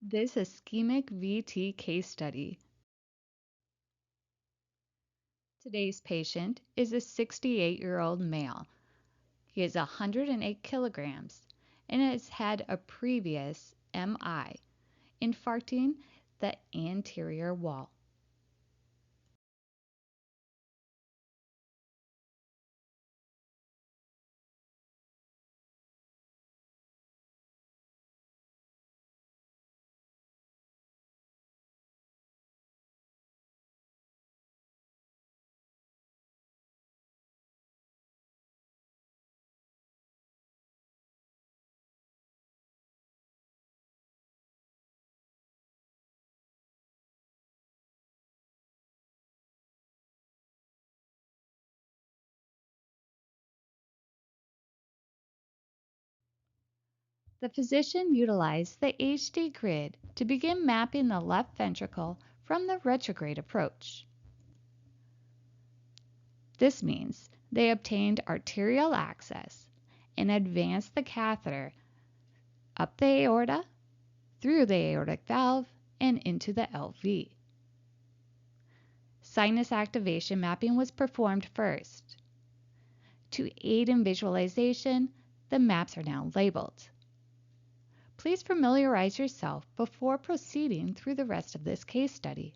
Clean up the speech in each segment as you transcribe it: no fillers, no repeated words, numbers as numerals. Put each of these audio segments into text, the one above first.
This ischemic VT case study. Today's patient is a 68-year-old male. He is 108 kilograms and has had a previous MI, infarcting the anterior wall. The physician utilized the HD grid to begin mapping the left ventricle from the retrograde approach. This means they obtained arterial access and advanced the catheter up the aorta, through the aortic valve, and into the LV. Sinus activation mapping was performed first. To aid in visualization, the maps are now labeled. Please familiarize yourself before proceeding through the rest of this case study.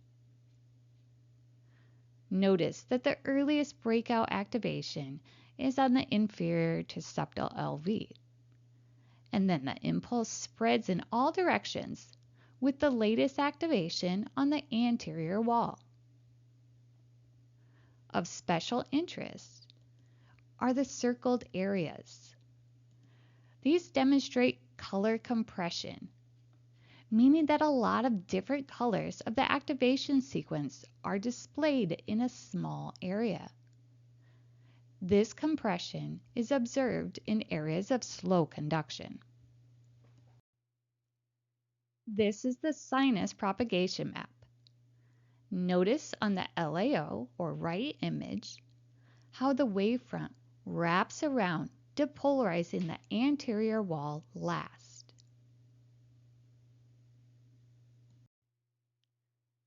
Notice that the earliest breakout activation is on the inferior to septal LV, and then the impulse spreads in all directions with the latest activation on the anterior wall. Of special interest are the circled areas. These demonstrate color compression, meaning that a lot of different colors of the activation sequence are displayed in a small area. This compression is observed in areas of slow conduction. This is the sinus propagation map. Notice on the LAO, or right image, how the wavefront wraps around, depolarizing the anterior wall last.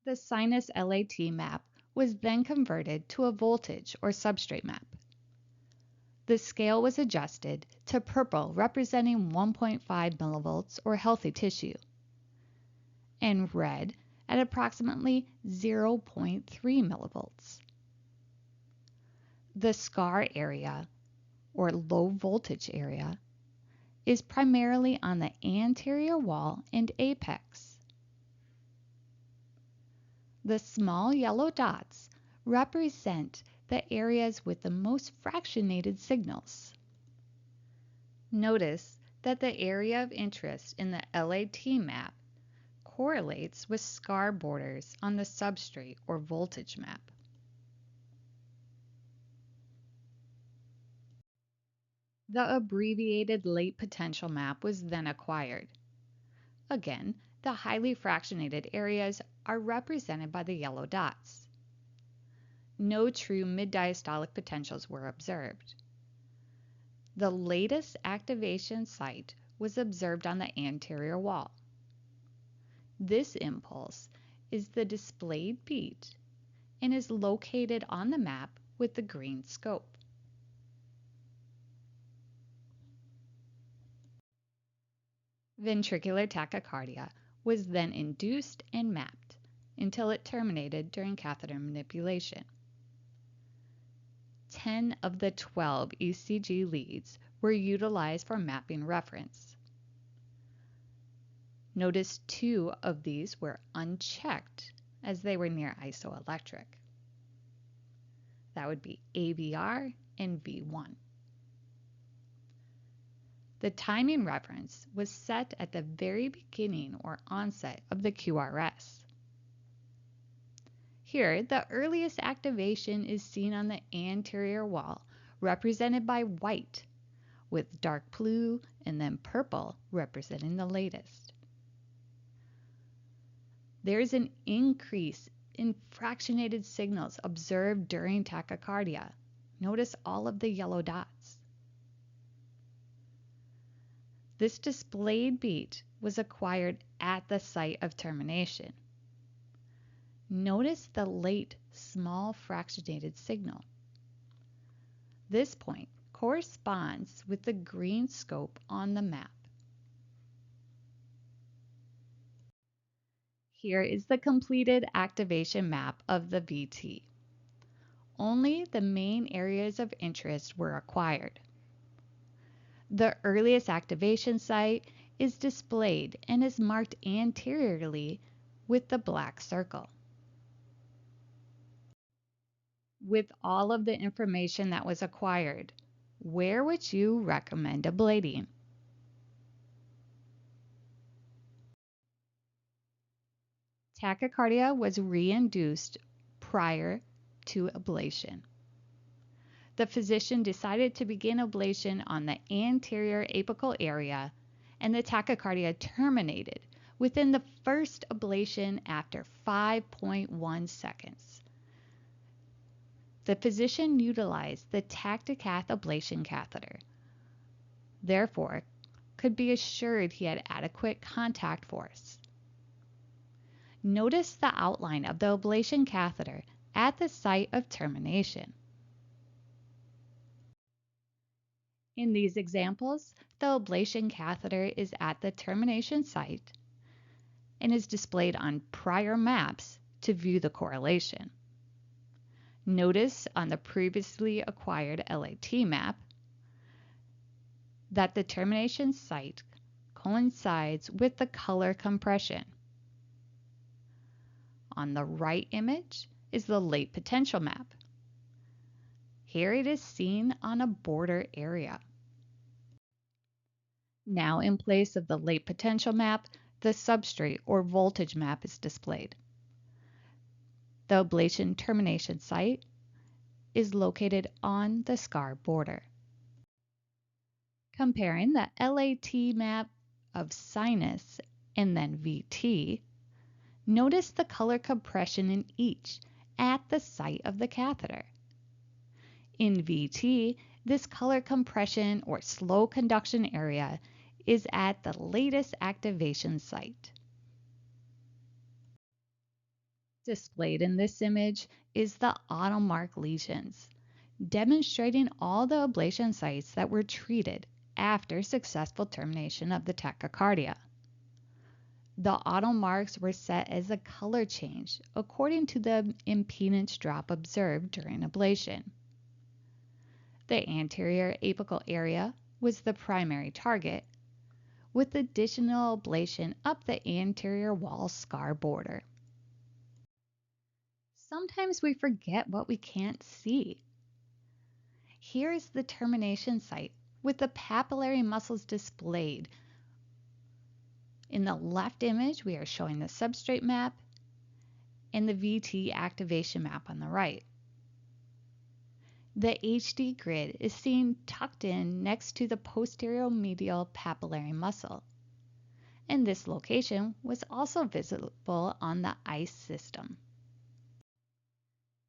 The sinus LAT map was then converted to a voltage or substrate map. The scale was adjusted to purple, representing 1.5 millivolts or healthy tissue, and red at approximately 0.3 millivolts. The scar area, or low voltage area, is primarily on the anterior wall and apex. The small yellow dots represent the areas with the most fractionated signals. Notice that the area of interest in the LAT map correlates with scar borders on the substrate or voltage map. The abbreviated late potential map was then acquired. Again, the highly fractionated areas are represented by the yellow dots. No true mid-diastolic potentials were observed. The latest activation site was observed on the anterior wall. This impulse is the displayed beat and is located on the map with the green scope. Ventricular tachycardia was then induced and mapped until it terminated during catheter manipulation. 10 of the 12 ECG leads were utilized for mapping reference. Notice 2 of these were unchecked as they were near isoelectric. That would be AVR and V1. The timing reference was set at the very beginning or onset of the QRS. Here, the earliest activation is seen on the anterior wall, represented by white, with dark blue and then purple representing the latest. There is an increase in fractionated signals observed during tachycardia. Notice all of the yellow dots. This displayed beat was acquired at the site of termination. Notice the late small fractionated signal. This point corresponds with the green scope on the map. Here is the completed activation map of the VT. Only the main areas of interest were acquired. The earliest activation site is displayed and is marked anteriorly with the black circle. With all of the information that was acquired, where would you recommend ablating? Tachycardia was reinduced prior to ablation. The physician decided to begin ablation on the anterior apical area, and the tachycardia terminated within the first ablation after 5.1 seconds. The physician utilized the Tacticath ablation catheter. Therefore, could be assured he had adequate contact force. Notice the outline of the ablation catheter at the site of termination. In these examples, the ablation catheter is at the termination site and is displayed on prior maps to view the correlation. Notice on the previously acquired LAT map that the termination site coincides with the color compression. On the right image is the late potential map. Here it is seen on a border area. Now in place of the late potential map, the substrate or voltage map is displayed. The ablation termination site is located on the scar border. Comparing the LAT map of sinus and then VT, notice the color compression in each at the site of the catheter. In VT, this color compression or slow conduction area is at the latest activation site. Displayed in this image is the automark lesions, demonstrating all the ablation sites that were treated after successful termination of the tachycardia. The automarks were set as a color change according to the impedance drop observed during ablation. The anterior apical area was the primary target, with additional ablation up the anterior wall scar border. Sometimes we forget what we can't see. Here is the termination site with the papillary muscles displayed. In the left image, we are showing the substrate map and the VT activation map on the right. The HD grid is seen tucked in next to the posterior medial papillary muscle, and this location was also visible on the ICE system.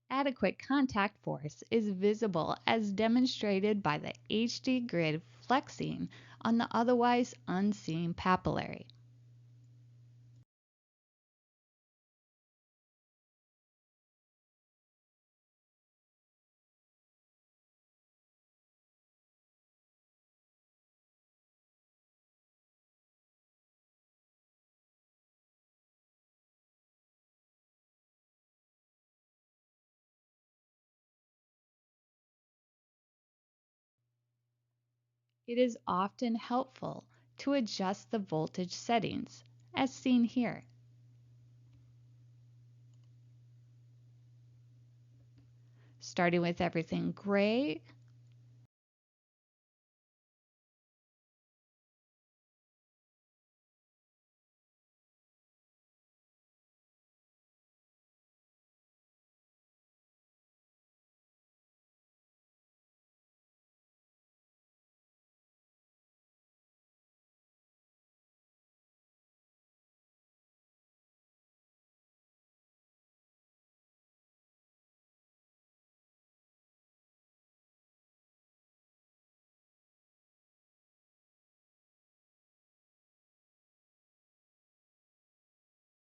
Adequate contact force is visible as demonstrated by the HD grid flexing on the otherwise unseen papillary. It is often helpful to adjust the voltage settings, as seen here. Starting with everything gray